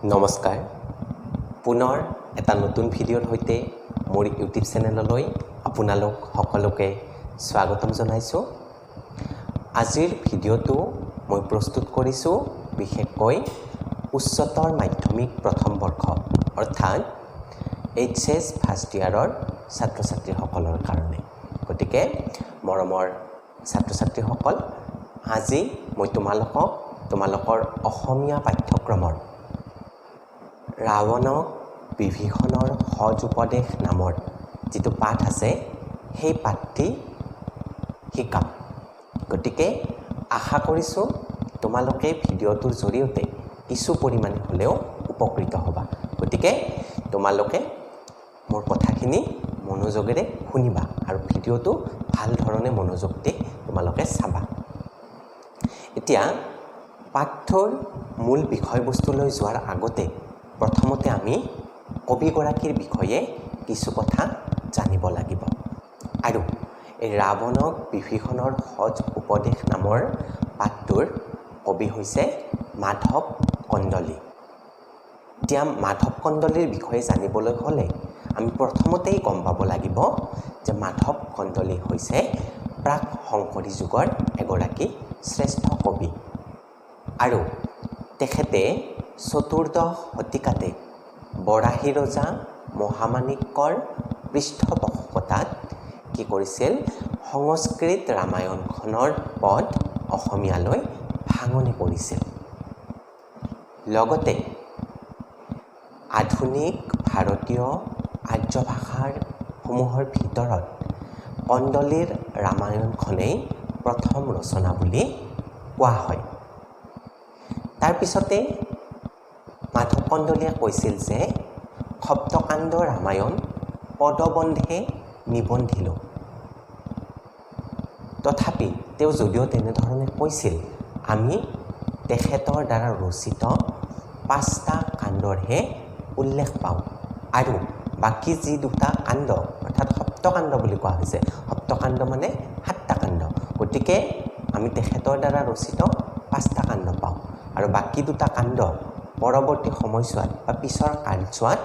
নমস্কাৰ পুনৰ এটা নতুন ভিডিঅ'ৰ সৈতে মোৰ ইউটিউব চেনেললৈ আপোনালোক সকলোকে স্বাগতম জনাইছোঁ। আজিৰ ভিডিঅ'টো মই প্ৰস্তুত কৰিছোঁ বিশেষকৈ উচ্চতৰ মাধ্যমিক প্ৰথম বৰ্ষ অৰ্থাৎ HS ফাৰ্ষ্ট ইয়াৰৰ ছাত্ৰ ছাত্ৰীসকলৰ কাৰণে। গতিকে মৰমৰ ছাত্ৰ ছাত্ৰীসকল, আজি মই তোমালোকৰ অসমীয়া পাঠ্যক্ৰমৰ ৰাৱণক বিভীষণৰ সজ উপদেশ নামৰ যিটো পাঠ আছে সেই পাঠটি শিকাম। গতিকে আশা কৰিছোঁ তোমালোকে ভিডিঅ'টোৰ জৰিয়তে কিছু পৰিমাণে হ'লেও উপকৃত হ'বা। গতিকে তোমালোকে মোৰ কথাখিনি মনোযোগেৰে শুনিবা আৰু ভিডিঅ'টো ভাল ধৰণে মনোযোগ দি তোমালোকে চাবা। এতিয়া পাঠটোৰ মূল বিষয়বস্তুলৈ যোৱাৰ আগতে প্ৰথমতে আমি কবিগৰাকীৰ বিষয়ে কিছু কথা জানিব লাগিব। আৰু এই ৰাৱণক বিভীষণৰ সজ উপদেশ নামৰ পাঠটোৰ কবি হৈছে মাধৱ কন্দলী। এতিয়া মাধৱ কন্দলীৰ বিষয়ে জানিবলৈ হ'লে আমি প্ৰথমতেই গম পাব লাগিব যে মাধৱ কন্দলী হৈছে প্ৰাক শংকৰী যুগৰ এগৰাকী শ্ৰেষ্ঠ কবি আৰু তেখেতে চতুৰ্দশ শতিকাতে বৰাহী ৰজা মহামাণিক্যৰ পৃষ্ঠপোষকতাত কি কৰিছিল, সংস্কৃত ৰামায়ণখনৰ পদ অসমীয়ালৈ ভাঙনি কৰিছিল। লগতে আধুনিক ভাৰতীয় আৰ্য ভাষাৰ সমূহৰ ভিতৰত কন্দলীৰ ৰামায়ণখনেই প্ৰথম ৰচনা বুলি কোৱা হয়। তাৰপিছতে মাধৱ কন্দলীয়ে কৈছিল যে সপ্তকাণ্ড ৰামায়ণ পদবন্ধে নিবন্ধিলোঁ। তথাপি তেওঁ যদিও তেনেধৰণে কৈছিল, আমি তেখেতৰ দ্বাৰা ৰচিত 5টা কাণ্ডৰহে উল্লেখ পাওঁ আৰু বাকী যি 2টা কাণ্ড অৰ্থাৎ সপ্তকাণ্ড বুলি কোৱা হৈছে, সপ্তকাণ্ড মানে 7টা কাণ্ড। গতিকে আমি তেখেতৰ দ্বাৰা ৰচিত 5টা কাণ্ড পাওঁ আৰু বাকী 2টা কাণ্ড পৰৱৰ্তী সময়ছোৱাত বা পিছৰ কালছোৱাত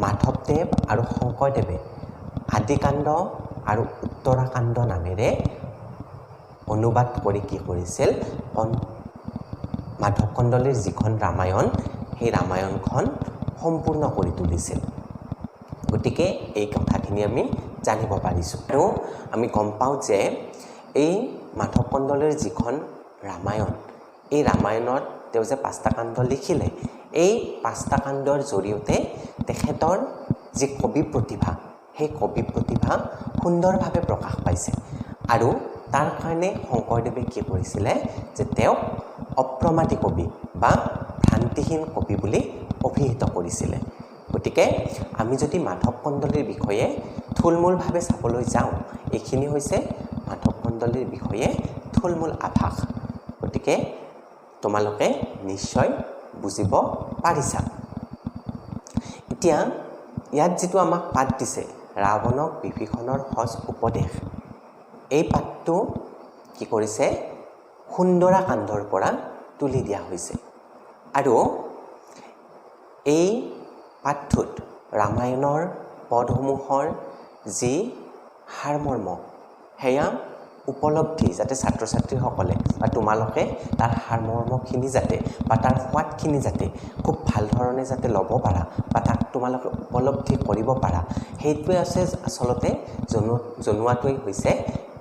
মাধৱদেৱ আৰু শংকৰদেৱে আদিকাণ্ড আৰু উত্তৰাকাণ্ড নামেৰে অনুবাদ কৰি কি কৰিছিল, মাধৱ কন্দলীৰ যিখন ৰামায়ণ সেই ৰামায়ণখন সম্পূৰ্ণ কৰি তুলিছিল। গতিকে এই কথাখিনি আমি জানিব পাৰিছোঁ আৰু আমি গম পাওঁ যে এই মাধৱ কন্দলীৰ যিখন ৰামায়ণ, এই ৰামায়ণত তেওঁ যে 5টা কাণ্ড লিখিলে, এই 5টা কাণ্ডৰ জৰিয়তে তেখেতৰ যি কবি প্ৰতিভা, সেই কবি প্ৰতিভা সুন্দৰভাৱে প্ৰকাশ পাইছে আৰু তাৰ কাৰণে শংকৰদেৱে কি কৰিছিলে যে তেওঁক অপ্ৰমাদী কবি বা ভ্ৰান্তিহীন কবি বুলি অভিহিত কৰিছিলে। গতিকে আমি যদি মাধৱ কন্দলীৰ বিষয়ে থুলমূলভাৱে চাবলৈ যাওঁ, এইখিনি হৈছে মাধৱ কন্দলীৰ বিষয়ে থুলমূল আভাস। গতিকে তোমালোকে নিশ্চয় বুজিব পাৰিছা। এতিয়া ইয়াত যিটো আমাক পাঠ দিছে ৰাৱণক বিভীষণৰ সজ উপদেশ, এই পাঠটো কি কৰিছে, সুন্দৰা কাণ্ডৰ পৰা তুলি দিয়া হৈছে আৰু এই পাঠটোত ৰামায়ণৰ পদসমূহৰ যি সাৰমৰ্ম সেয়া উপলব্ধি যাতে ছাত্ৰ ছাত্ৰীসকলে বা তোমালোকে তাৰ সাৰমৰ্মখিনি যাতে বা তাৰ সোৱাদখিনি যাতে খুব ভাল ধৰণে যাতে ল'ব পাৰা বা তাক তোমালোকে উপলব্ধি কৰিব পাৰা, সেইটোৱে আছে আচলতে জনোৱাটোৱেই হৈছে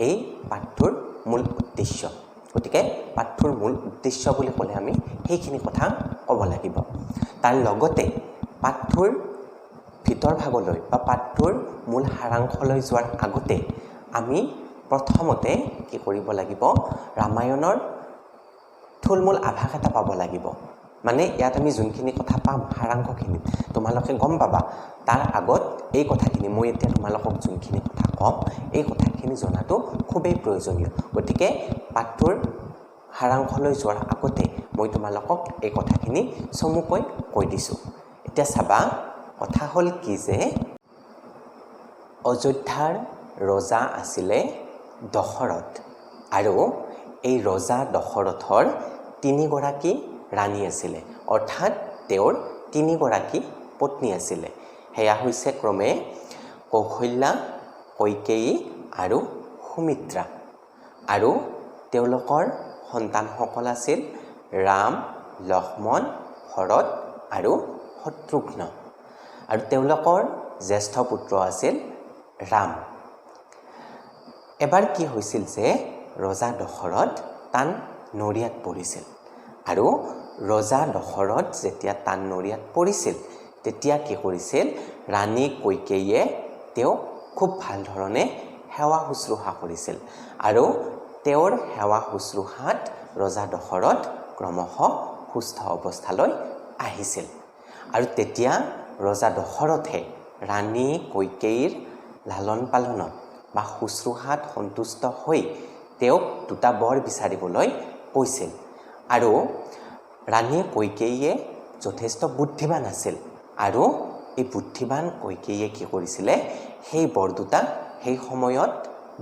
এই পাঠটোৰ মূল উদ্দেশ্য। গতিকে পাঠটোৰ মূল উদ্দেশ্য বুলি ক'লে আমি সেইখিনি কথা ক'ব লাগিব। তাৰ লগতে পাঠটোৰ ভিতৰ ভাগলৈ বা পাঠটোৰ মূল সাৰাংশলৈ যোৱাৰ আগতে আমি প্ৰথমতে কি কৰিব লাগিব, ৰামায়ণৰ থুলমূল আভাস এটা পাব লাগিব। মানে ইয়াত আমি যোনখিনি কথা পাম সাৰাংশখিনিত তোমালোকে গম পাবা, তাৰ আগত এই কথাখিনি মই এতিয়া তোমালোকক যোনখিনি কথা ক'ম এই কথাখিনি জনাটো খুবেই প্ৰয়োজনীয়। গতিকে পাঠটোৰ সাৰাংশলৈ যোৱাৰ আগতে মই তোমালোকক এই কথাখিনি চমুকৈ কৈ দিছোঁ। এতিয়া চাবা, কথা হ'ল কি যে অযোধ্যাৰ ৰজা আছিলে দশৰথ আৰু এই ৰজা দশৰথৰ 3গৰাকী ৰাণী আছিলে, অৰ্থাৎ তেওঁৰ তিনিগৰাকী পত্নী আছিলে সেয়া হৈছে ক্ৰমে কৌশল্যা কৈকেয়ী আৰু সুমিত্ৰা আৰু তেওঁলোকৰ সন্তানসকল আছিল ৰাম লক্ষ্মণ ভৰত আৰু শত্ৰুঘ্ন আৰু তেওঁলোকৰ জ্যেষ্ঠ পুত্ৰ আছিল ৰাম এবাৰ কি হৈছিল যে ৰজা দশৰথ তান নৰিয়াত পৰিছিল আৰু ৰজা দশৰথ যেতিয়া তান নৰিয়াত পৰিছিল তেতিয়া কি কৰিছিল ৰাণী কৈকেয়ীয়ে তেওঁ খুব ভাল ধৰণে সেৱা শুশ্ৰূষা কৰিছিল আৰু তেওঁৰ সেৱা শুশ্ৰূষাত ৰজা দশৰথ ক্ৰমশ সুস্থ অৱস্থালৈ আহিছিল আৰু তেতিয়া ৰজা দশৰথে ৰাণী কৈকেয়ীৰ লালন পালনত বা শুশ্ৰূষাত সন্তুষ্ট হৈ তেওঁক দুটা বৰ বিচাৰিবলৈ কৈছিল আৰু ৰাণী কৈকেয়ীয়ে যথেষ্ট বুদ্ধিমান আছিল আৰু এই বুদ্ধিমান কৈকেয়ীয়ে কি কৰিছিলে সেই বৰ দুটা সেই সময়ত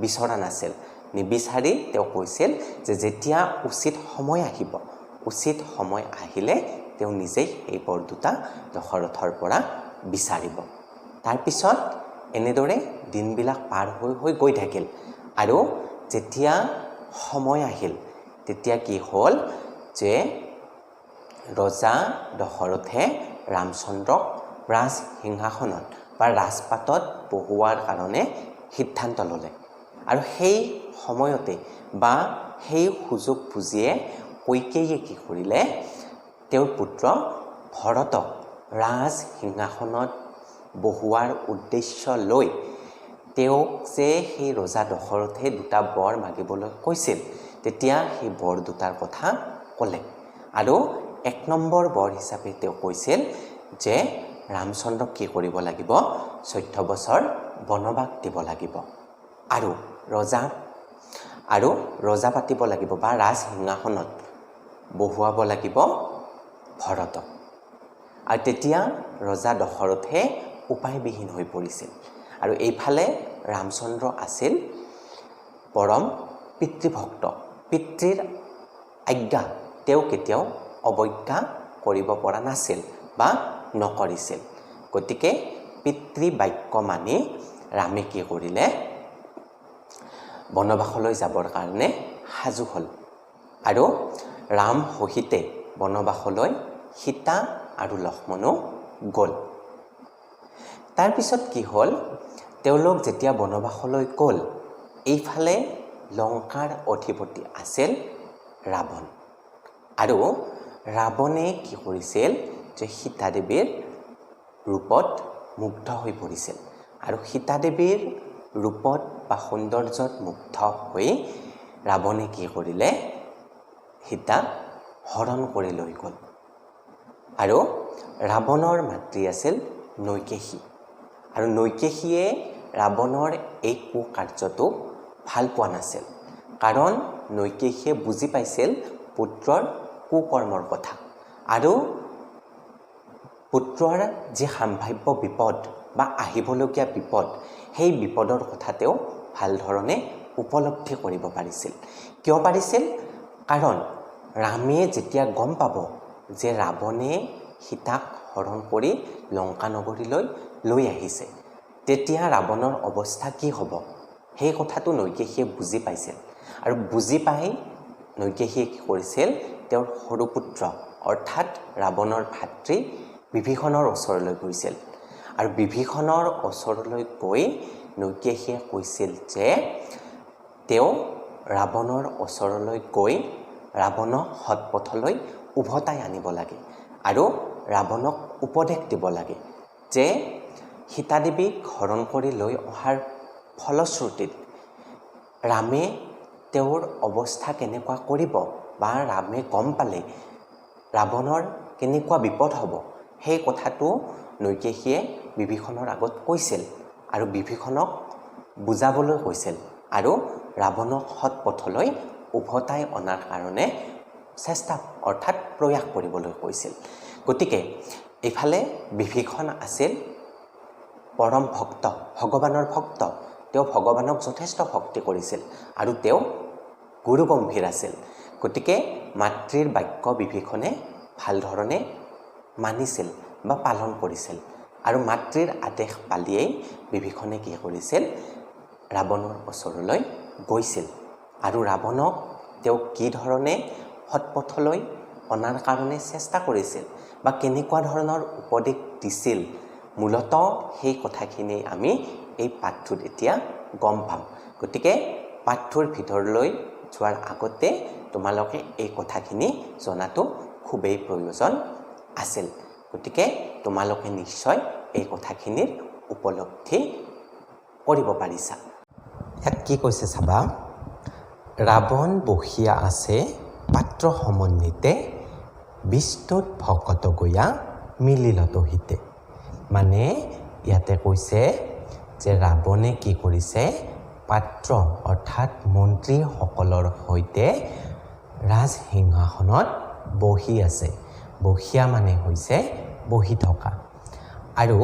বিচৰা নাছিল নিবিচাৰি তেওঁ কৈছিল যে যেতিয়া উচিত সময় আহিব উচিত সময় আহিলে তেওঁ নিজেই এই বৰ দুটা দশৰথৰ পৰা বিচাৰিব তাৰপিছত এনেদৰে দিনবিলাক পাৰ হৈ গৈ থাকিল আৰু যেতিয়া সময় আহিল তেতিয়া কি হ'ল যে ৰজা দশৰথে ৰামচন্দ্ৰক ৰাজসিংহাসনত বা ৰাজপাটত বহোৱাৰ কাৰণে সিদ্ধান্ত ল'লে আৰু সেই সময়তে বা সেই সুযোগ বুজিয়ে কৈকেয়ীয়ে কি কৰিলে তেওঁৰ পুত্ৰ ভৰতক ৰাজসিংহাসনত বহোৱাৰ উদ্দেশ্য লৈ তেওঁক যে সেই ৰজা দশৰথে দুটা বৰ মাগিবলৈ কৈছিল তেতিয়া সেই বৰ দুটাৰ কথা ক'লে আৰু ১ নম্বৰ বৰ হিচাপে তেওঁ কৈছিল যে ৰামচন্দ্ৰক কি কৰিব লাগিব ১৪ বছৰ বনবাস দিব লাগিব আৰু ৰজা পাতিব লাগিব বা ৰাজসিংহাসনত বহুৱাব লাগিব ভৰতক আৰু তেতিয়া ৰজা দশৰথে উপায়বিহীন হৈ পৰিছিল আৰু এইফালে ৰামচন্দ্ৰ আছিল পৰম পিতৃভক্ত পিতৃৰ আজ্ঞা তেওঁ কেতিয়াও অৱজ্ঞা কৰিব পৰা নাছিল বা নকৰিছিল গতিকে পিতৃ বাক্য মানি ৰামে কি কৰিলে বনবাসলৈ যাবৰ কাৰণে সাজু হ'ল আৰু ৰাম সহিতে বনবাসলৈ সীতা আৰু লক্ষ্মণো গ'ল তাৰপিছত কি হ'ল তেওঁলোক যেতিয়া বনবাসলৈ গ'ল এইফালে লংকাৰ অধিপতি আছিল ৰাৱণ আৰু ৰাৱণে কি কৰিছিল যে সীতা দেৱীৰ ৰূপত মুগ্ধ হৈ পৰিছিল আৰু সীতা দেৱীৰ ৰূপত বা সৌন্দৰ্যত মুগ্ধ হৈ ৰাৱণে কি কৰিলে সীতাক হৰণ কৰি লৈ গ'ল আৰু ৰাৱণৰ মাতৃ আছিল নৈকেশী আৰু নৈকেশীয়ে ৰাৱণৰ এই কুকাৰ্যটো ভাল পোৱা নাছিল কাৰণ নৈকেশীয়ে বুজি পাইছিল পুত্ৰৰ কুকৰ্মৰ কথা আৰু পুত্ৰৰ যি সম্ভাৱ্য বিপদ বা আহিবলগীয়া বিপদ সেই বিপদৰ কথা তেওঁ ভাল ধৰণে উপলব্ধি কৰিব পাৰিছিল কিয় পাৰিছিল কাৰণ ৰামে যেতিয়া গম পাব যে ৰাৱণে সীতাক হৰণ কৰি লংকা নগৰীলৈ লৈ আহিছে তেতিয়া ৰাৱণৰ অৱস্থা কি হ'ব সেই কথাটো নৈকেশীয়ে বুজি পাইছিল আৰু বুজি পাই নৈকেশীয়ে কি কৰিছিল তেওঁৰ সৰু পুত্ৰ অৰ্থাৎ ৰাৱণৰ ভাতৃ বিভীষণৰ ওচৰলৈ গৈছিল আৰু বিভীষণৰ ওচৰলৈ গৈ নৈকেশীয়ে কৈছিল যে তেওঁ ৰাৱণৰ ওচৰলৈ গৈ ৰাৱণক সৎপথলৈ উভতাই আনিব লাগে আৰু ৰাৱণক উপদেশ দিব লাগে যে সীতা দেৱীক হৰণ কৰি লৈ অহাৰ ফলশ্ৰুতিত ৰামে তেওঁৰ অৱস্থা কেনেকুৱা কৰিব বা ৰামে গম পালে ৰাৱণৰ কেনেকুৱা বিপদ হ'ব সেই কথাটো নৈকেশীয়ে বিভীষণৰ আগত কৈছিল আৰু বিভীষণক বুজাবলৈ কৈছিল আৰু ৰাৱণক সৎপথলৈ উভতাই অনাৰ কাৰণে চেষ্টা অৰ্থাৎ প্ৰয়াস কৰিবলৈ কৈছিল গতিকে এইফালে বিভীষণ আছিল পৰম ভক্ত ভগৱানৰ ভক্ত তেওঁ ভগৱানক যথেষ্ট ভক্তি কৰিছিল আৰু তেওঁ গুৰুগম্ভীৰ আছিল গতিকে মাতৃৰ বাক্য বিভীষণে ভাল ধৰণে মানিছিল বা পালন কৰিছিল আৰু মাতৃৰ আদেশ পালিয়েই বিভীষণে কি কৰিছিল ৰাৱণৰ ওচৰলৈ গৈছিল আৰু ৰাৱণক তেওঁ কি ধৰণে সৎপথলৈ অনাৰ কাৰণে চেষ্টা কৰিছিল বা কেনেকুৱা ধৰণৰ উপদেশ দিছিল মূলতঃ সেই কথাখিনি আমি এই পাঠটোত এতিয়া গম পাম গতিকে পাঠটোৰ ভিতৰলৈ যোৱাৰ আগতে তোমালোকে এই কথাখিনি জনাটো খুবেই প্ৰয়োজন আছিল গতিকে তোমালোকে নিশ্চয় এই কথাখিনিৰ উপলব্ধি কৰিব পাৰিছা ইয়াত কি কৈছে চাবা ৰাৱণ বহিয়া আছে পাত্ৰ সমন্বিতে বিষ্ণুত ভকত গয়া মিলিলত হিতে মানে ইয়াতে কৈছে যে ৰাৱণে কি কৰিছে পাত্ৰ অৰ্থাৎ মন্ত্ৰীসকলৰ সৈতে ৰাজসিংহাসনত বহি আছে বহিয়া মানে হৈছে বহি থকা আৰু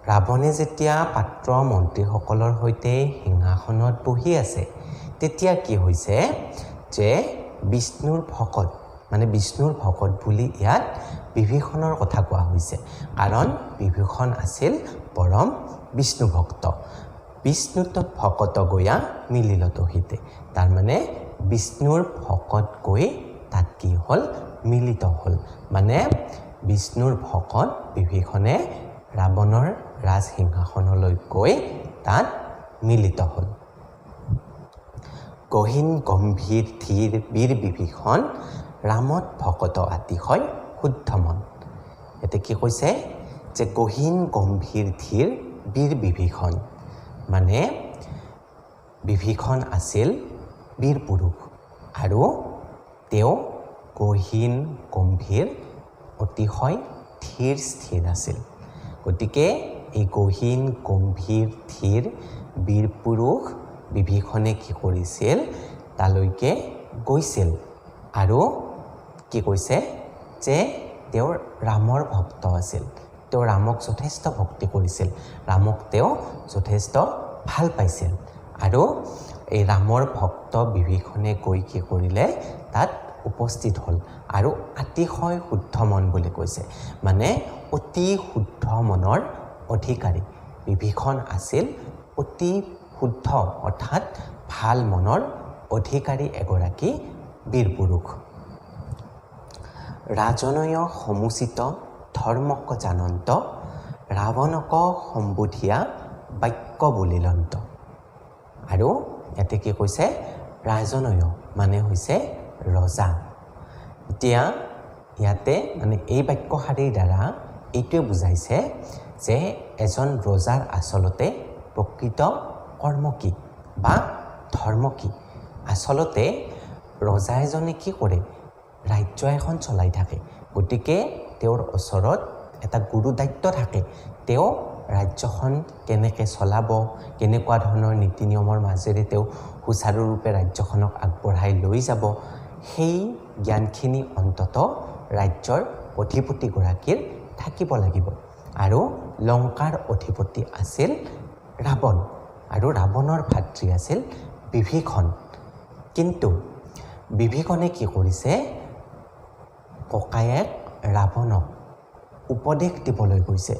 ৰাৱণে যেতিয়া পাত্ৰ মন্ত্ৰীসকলৰ সৈতে সিংহাসনত বহি আছে তেতিয়া কি হৈছে যে বিষ্ণুৰ ভকত মানে বিষ্ণুৰ ভকত বুলি ইয়াত বিভীষণৰ কথা কোৱা হৈছে কাৰণ বিভীষণ আছিল পৰম বিষ্ণু ভক্ত বিষ্ণুত ভকত গয়া মিলিলত হিতে তাৰ মানে বিষ্ণুৰ ভকত গৈ তাত কি হ'ল মিলিত হ'ল মানে বিষ্ণুৰ ভকত বিভীষণে ৰাৱণৰ ৰাজসিংহাসনলৈ গৈ তাত মিলিত হ'ল গহীন গম্ভীৰ ধীৰ বীৰ বিভীষণ ৰামত ভকত আতিশয় শুদ্ধ মন ইয়াতে কি কৈছে যে গহীন গম্ভীৰ ধীৰ বীৰ বিভীষণ মানে বিভীষণ আছিল বীৰ পুৰুষ আৰু তেওঁ গহীন গম্ভীৰ অতিশয় ধীৰ স্থিৰ আছিল গতিকে এই গহীন গম্ভীৰ ধীৰ বীৰ পুৰুষ বিভীষণে কি কৰিছিল তালৈকে গৈছিল আৰু কি কৈছে যে তেওঁ ৰামৰ ভক্ত আছিল তেওঁ ৰামক যথেষ্ট ভক্তি কৰিছিল ৰামক তেওঁ যথেষ্ট ভাল পাইছিল আৰু এই ৰামৰ ভক্ত বিভীষণে গৈ কি কৰিলে তাত উপস্থিত হ'ল আৰু অতিশয় শুদ্ধ মন বুলি কৈছে মানে অতি শুদ্ধ মনৰ অধিকাৰী বিভীষণ আছিল অতি শুদ্ধ অৰ্থাৎ ভাল মনৰ অধিকাৰী এগৰাকী বীৰ পুৰুষ ৰাজনয় সমুচিত ধৰ্মক জানন্ত ৰাৱণক সম্বোধিয়া বাক্য বুলিলন্ত আৰু ইয়াতে কি কৈছে ৰাজনয় মানে হৈছে ৰজা এতিয়া ইয়াতে মানে এই বাক্যশাৰীৰ দ্বাৰা এইটোৱে বুজাইছে যে এজন ৰজাৰ আচলতে প্ৰকৃত কৰ্ম কি বা ধৰ্ম কি আচলতে ৰজা এজনে কি কৰে ৰাজ্য এখন চলাই থাকে গতিকে তেওঁৰ ওচৰত এটা গুৰু দায়িত্ব থাকে তেওঁ ৰাজ্যখন কেনেকৈ চলাব কেনেকুৱা ধৰণৰ নীতি নিয়মৰ মাজেৰে তেওঁ সুচাৰুৰূপে ৰাজ্যখনক আগবঢ়াই লৈ যাব সেই জ্ঞানখিনি অন্ততঃ ৰাজ্যৰ অধিপতিগৰাকীৰ থাকিব লাগিব আৰু লংকাৰ অধিপতি আছিল ৰাৱণ আৰু ৰাৱণৰ ভাতৃ আছিল বিভীষণ কিন্তু বিভীষণে কি কৰিছে ককায়েক ৰাৱণক উপদেশ দিবলৈ গৈছে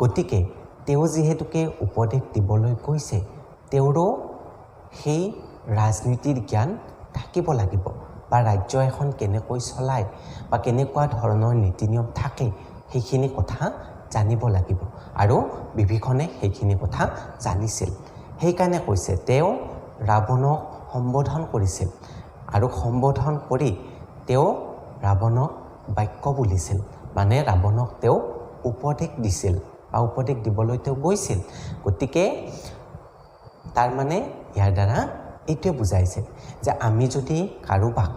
গতিকে তেওঁ যিহেতুকে উপদেশ দিবলৈ গৈছে তেওঁৰো সেই ৰাজনীতিৰ জ্ঞান থাকিব লাগিব বা ৰাজ্য এখন কেনেকৈ চলায় বা কেনেকুৱা ধৰণৰ নীতি নিয়ম থাকে সেইখিনি কথা জানিব লাগিব আৰু বিভীষণে সেইখিনি কথা জানিছিল সেইকাৰণে কৈছে তেওঁ ৰাৱণক সম্বোধন কৰিছিল আৰু সম্বোধন কৰি তেওঁ ৰাৱণক বাক্য বুলিছিল মানে ৰাৱণক তেওঁ উপদেশ দিছিল বা উপদেশ দিবলৈ তেওঁ গৈছিল গতিকে তাৰ মানে ইয়াৰ দ্বাৰা এইটোৱে বুজাইছে যে আমি যদি কাৰোবাক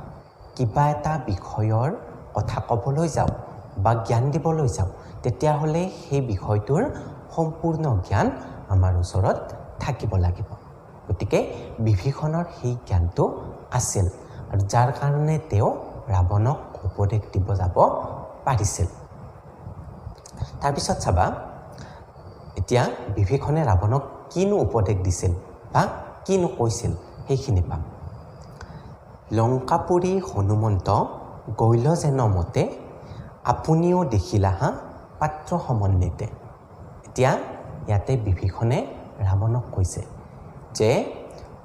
কিবা এটা বিষয়ৰ কথা ক'বলৈ যাওঁ বা জ্ঞান দিবলৈ যাওঁ তেতিয়াহ'লে সেই বিষয়টোৰ সম্পূৰ্ণ জ্ঞান আমাৰ ওচৰত থাকিব লাগিব গতিকে বিভীষণৰ সেই জ্ঞানটো আছিল আৰু যাৰ কাৰণে তেওঁ ৰাৱণক উপদেশ দিব যাব পাৰিছিল তাৰপিছত চাবা এতিয়া বিভীষণে ৰাৱণক কিনো উপদেশ দিছিল বা কিনো কৈছিল সেইখিনি পাম লংকাপুৰী হনুমন্ত গৈল যেন মতে আপুনিও দেখিলাহা পাত্ৰ সমন্বিতে। এতিয়া ইয়াতে বিভীষণে ৰাৱণক কৈছে যে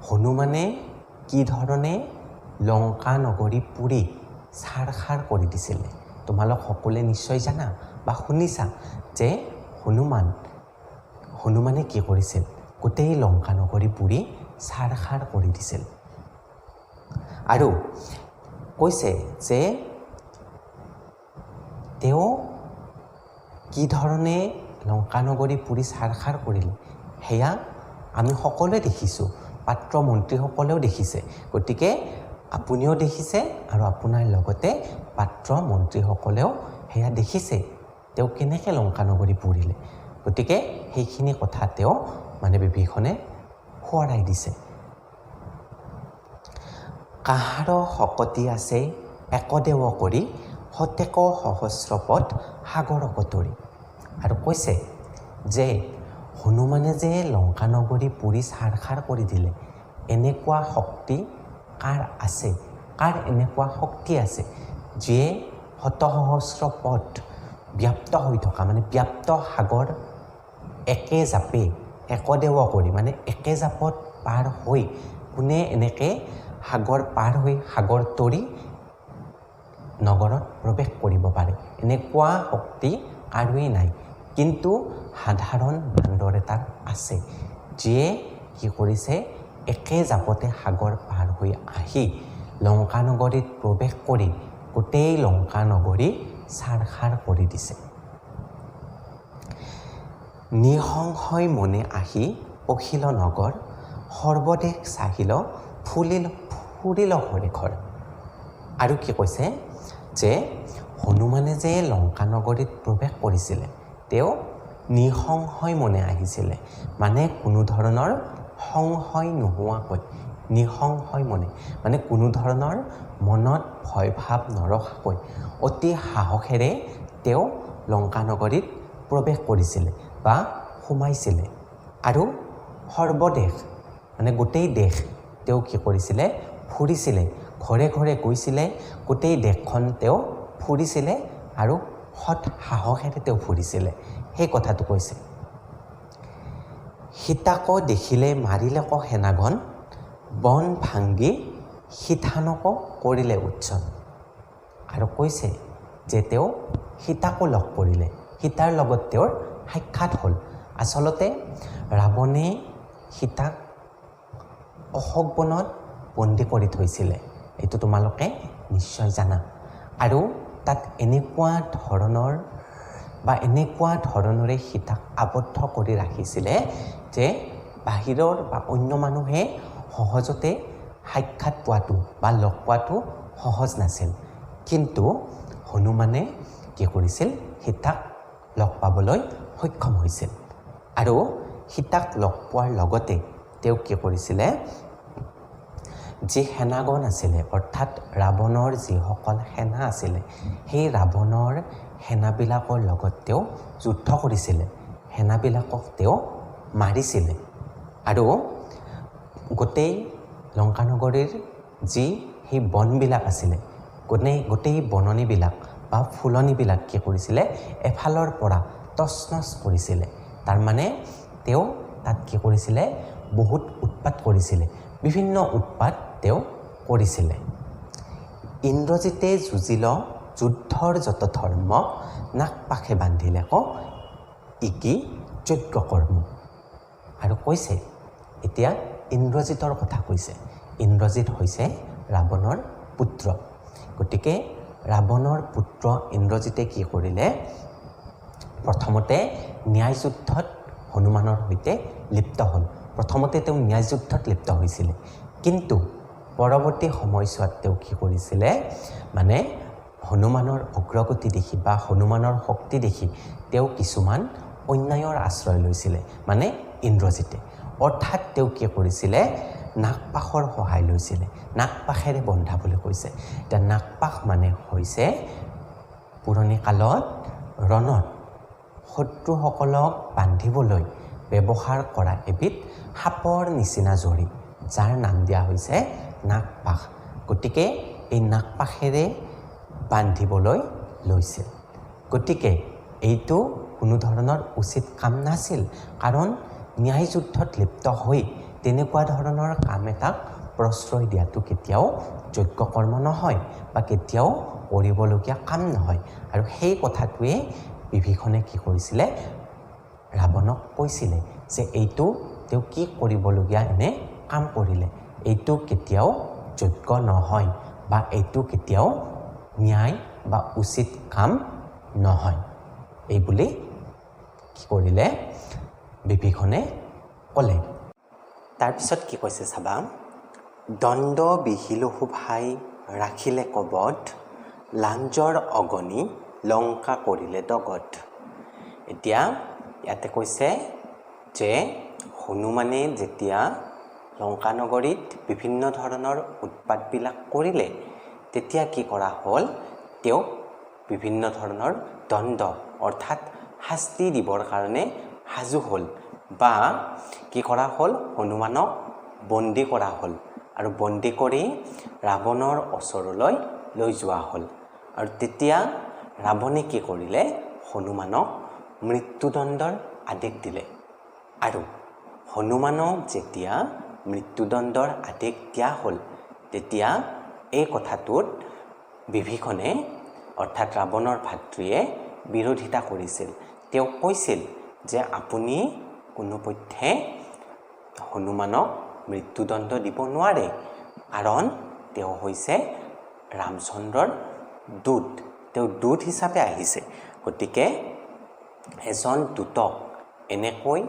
হনুমানে কি ধৰণে লংকা নগৰী পুৰি ছাৰখাৰ কৰি দিছিলে। তোমালোক সকলোৱে নিশ্চয় জানা বা শুনিছা যে হনুমানে কি কৰিছিল, গোটেই লংকা নগৰী পুৰি ছাৰখাৰ কৰি দিছিল। আৰু কৈছে যে তেওঁ কি ধৰণে লংকা নগৰী পুৰি ছাৰখাৰ কৰিলে সেয়া আমি সকলোৱে দেখিছোঁ, পাত্ৰ মন্ত্ৰীসকলেও দেখিছে। গতিকে আপুনিও দেখিছে আৰু আপোনাৰ লগতে পাত্ৰ মন্ত্ৰীসকলেও সেয়া দেখিছে তেওঁ কেনেকৈ লংকা নগৰী পুৰিলে। গতিকে সেইখিনি কথা তেওঁ বিভীষণে সোঁৱৰাই দিছে। কাহাৰ শকতি আছে একদেৱ কৰি শতেক সহস্ৰপদ সাগৰক তৰি। আৰু কৈছে যে হনুমানে যে লংকা নগৰী পুৰি ছাৰখাৰ কৰি দিলে, এনেকুৱা শক্তি কাৰ আছে, কাৰ এনেকুৱা শক্তি আছে যিয়ে শত সহস্ৰ পদ ব্যাপ্ত হৈ থকা ব্যাপ্ত সাগৰ একে জাপে একদেৱ কৰি একে জাপত পাৰ হৈ কোনে এনেকৈ সাগৰ পাৰ হৈ সাগৰ তৰি নগৰত প্ৰৱেশ কৰিব পাৰে। এনেকুৱা শক্তি কাৰোৱেই নাই। কিন্তু সাধাৰণ বান্দৰ এটাৰ আছে, যিয়ে কি কৰিছে একে জাপতে সাগৰ পাৰ হৈ আহি লংকা নগৰীত প্ৰৱেশ কৰি গোটেই লংকা নগৰী ছাৰখাৰ কৰি দিছে। নিঃসংশয় মনে আহি পখিল নগৰ সৰ্বদেশ চাহিল ফুৰিল ঘৰে ঘৰ। আৰু কি কৈছে যে হনুমানে যে লংকা নগৰীত প্ৰৱেশ কৰিছিলে তেওঁ নিঃসংশয় মনে আহিছিলে, কোনো ধৰণৰ সংশয় নোহোৱাকৈ, নিঃসংশয় মনে কোনো ধৰণৰ মনত ভয় ভাৱ নৰখাকৈ অতি সাহসেৰে তেওঁ লংকা নগৰীত প্ৰৱেশ কৰিছিলে বা সোমাইছিলে। আৰু সৰ্বদেশ গোটেই দেশ তেওঁ কি কৰিছিলে ফুৰিছিলে, ঘৰে ঘৰে গৈছিলে, গোটেই দেশখন তেওঁ ফুৰিছিলে আৰু সৎ সাহসেৰে তেওঁ ফুৰিছিলে। সেই কথাটো কৈছে। সীতাক দেখিলে মাৰিলেক সেনাগণ বন ভাংগি সীতানক কৰিলে উচ্ছন। আৰু কৈছে যে তেওঁ সীতাকো লগ কৰিলে, সীতাৰ লগত তেওঁৰ সাক্ষাৎ হ'ল। আচলতে ৰাৱণে সীতাক অশোক বনত বন্দী কৰি থৈছিলে, এইটো তোমালোকে নিশ্চয় জানা। আৰু তাত এনেকুৱা ধৰণৰে সীতাক আবদ্ধ কৰি ৰাখিছিলে যে বাহিৰৰ বা অন্য মানুহে সহজতে সাক্ষাৎ পোৱাটো বা লগ পোৱাটো সহজ নাছিল। কিন্তু হনুমানে কি কৰিছিল, সীতাক লগ পাবলৈ সক্ষম হৈছিল। আৰু সীতাক লগ পোৱাৰ লগতে তেওঁ কি কৰিছিলে, যি সেনাগণ আছিলে অৰ্থাৎ ৰাৱণৰ যিসকল সেনা আছিলে সেই ৰাৱণৰ সেনাবিলাকৰ লগত তেওঁ যুদ্ধ কৰিছিলে, সেনাবিলাকক তেওঁ মাৰিছিলে। আৰু গোটেই লংকা নগৰীৰ যি সেই বনবিলাক আছিলে, গোটেই বননিবিলাক বা ফুলনিবিলাক কি কৰিছিলে এফালৰ পৰা তছনছ কৰিছিলে। তাৰমানে তেওঁ তাত কি কৰিছিলে বহুত উৎপাত কৰিছিলে, বিভিন্ন উৎপাত তেওঁ কৰিছিলে। ইন্দ্ৰজিতে যুঁজিল যুদ্ধৰ যত ধৰ্ম নাক পাশে বান্ধিলে ইকি যজ্ঞ কৰ্ম। আৰু কৈছে এতিয়া ইন্দ্ৰজিতৰ কথা কৈছে। ইন্দ্ৰজিত হৈছে ৰাৱণৰ পুত্ৰ। গতিকে ৰাৱণৰ পুত্ৰ ইন্দ্ৰজিতে কি কৰিলে, প্ৰথমতে ন্যায় যুদ্ধত হনুমানৰ সৈতে লিপ্ত হ'ল। প্ৰথমতে তেওঁ ন্যায় যুদ্ধত লিপ্ত হৈছিলে, কিন্তু পৰৱৰ্তী সময়ছোৱাত তেওঁ কি কৰিছিলে, হনুমানৰ অগ্ৰগতি দেখি বা হনুমানৰ শক্তি দেখি তেওঁ কিছুমান অন্যায়ৰ আশ্ৰয় লৈছিলে, ইন্দ্ৰজিতে। অৰ্থাৎ তেওঁ কি কৰিছিলে, নাগপাশৰ সহায় লৈছিলে, নাগপাশেৰে বন্ধা বুলি কৈছে। এতিয়া নাগপাশ হৈছে পুৰণি কালত ৰণত শত্ৰুসকলক বান্ধিবলৈ ব্যৱহাৰ কৰা এবিধ সাপৰ নিচিনা জৰী, যাৰ নাম দিয়া হৈছে নাগপাশ। গতিকে এই নাগপাশেৰে বান্ধিবলৈ লৈছিল। গতিকে এইটো কোনো ধৰণৰ উচিত কাম নাছিল কাৰণ ন্যায় যুদ্ধত লিপ্ত হৈ তেনেকুৱা ধৰণৰ কাম এটাক প্ৰশ্ৰয় দিয়াটো কেতিয়াও যোগ্য কৰ্ম নহয় বা কেতিয়াও কৰিবলগীয়া কাম নহয় আৰু সেই কথাটোৱে বিভীষণে কি কৰিছিলে ৰাৱণক কৈছিলে যে এইটো তেওঁ কি কৰিবলগীয়া এনে কাম কৰিলে এইটো কেতিয়াও যোগ্য নহয় বা এইটো কেতিয়াও ন্যায় বা উচিত কাম নহয় এই বুলি কি কৰিলে বিভীষণে ক'লে তাৰপিছত কি কৈছে চাবা দণ্ড বিহিলো শোভাই ৰাখিলে কবত লাঞ্জৰ অগণি লংকা কৰিলে দগত এতিয়া ইয়াতে কৈছে যে হনুমানে যেতিয়া লংকা নগৰীত বিভিন্ন ধৰণৰ উৎপাতবিলাক কৰিলে তেতিয়া কি কৰা হ'ল তেওঁক বিভিন্ন ধৰণৰ দণ্ড অৰ্থাৎ শাস্তি দিবৰ কাৰণে সাজু হ'ল বা কি কৰা হ'ল হনুমানক বন্দী কৰা হ'ল আৰু বন্দী কৰি ৰাৱণৰ ওচৰলৈ লৈ যোৱা হ'ল আৰু তেতিয়া ৰাৱণে কি কৰিলে হনুমানক মৃত্যুদণ্ডৰ আদেশ দিলে আৰু হনুমানক যেতিয়া মৃত্যুদণ্ডৰ আদেশ দিয়া হ'ল তেতিয়া এই কথাটোত বিভীষণে অৰ্থাৎ ৰাৱণৰ ভাতৃয়ে বিৰোধিতা কৰিছিল তেওঁ কৈছিল যে আপুনি কোনোপধ্যে হনুমানক মৃত্যুদণ্ড দিব নোৱাৰে কাৰণ তেওঁ হৈছে ৰামচন্দ্ৰৰ দূত তেওঁ দূত হিচাপে আহিছে গতিকে এজন দূতক এনেকৈ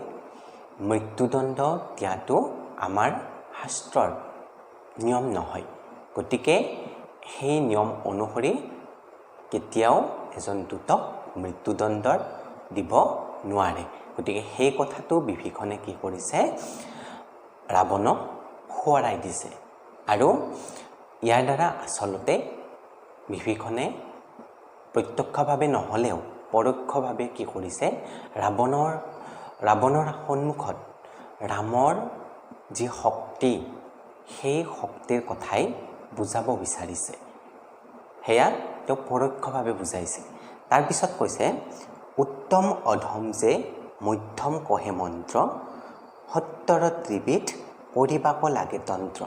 মৃত্যুদণ্ড দিয়াটো আমাৰ শাস্ত্ৰৰ নিয়ম নহয় গতিকে সেই নিয়ম অনুসৰি কেতিয়াও এজন দূতক মৃত্যুদণ্ড দিব নোৱাৰে গতিকে সেই কথাটো বিভীষণে কি কৰিছে ৰাৱণক সোঁৱৰাই দিছে আৰু ইয়াৰ দ্বাৰা আচলতে বিভীষণে প্ৰত্যক্ষভাৱে নহ'লেও পৰোক্ষভাৱে কি কৰিছে ৰাৱণৰ সন্মুখত ৰামৰ যি শক্তি সেই শক্তিৰ কথাই বুজাব বিচাৰিছে সেয়া তেওঁ পৰোক্ষভাৱে বুজাইছে তাৰপিছত কৈছে উত্তম অধম যে মধ্যম কহে মন্ত্ৰ সত্তৰ ত্ৰিবিধ কৰিবাক লাগে তন্ত্ৰ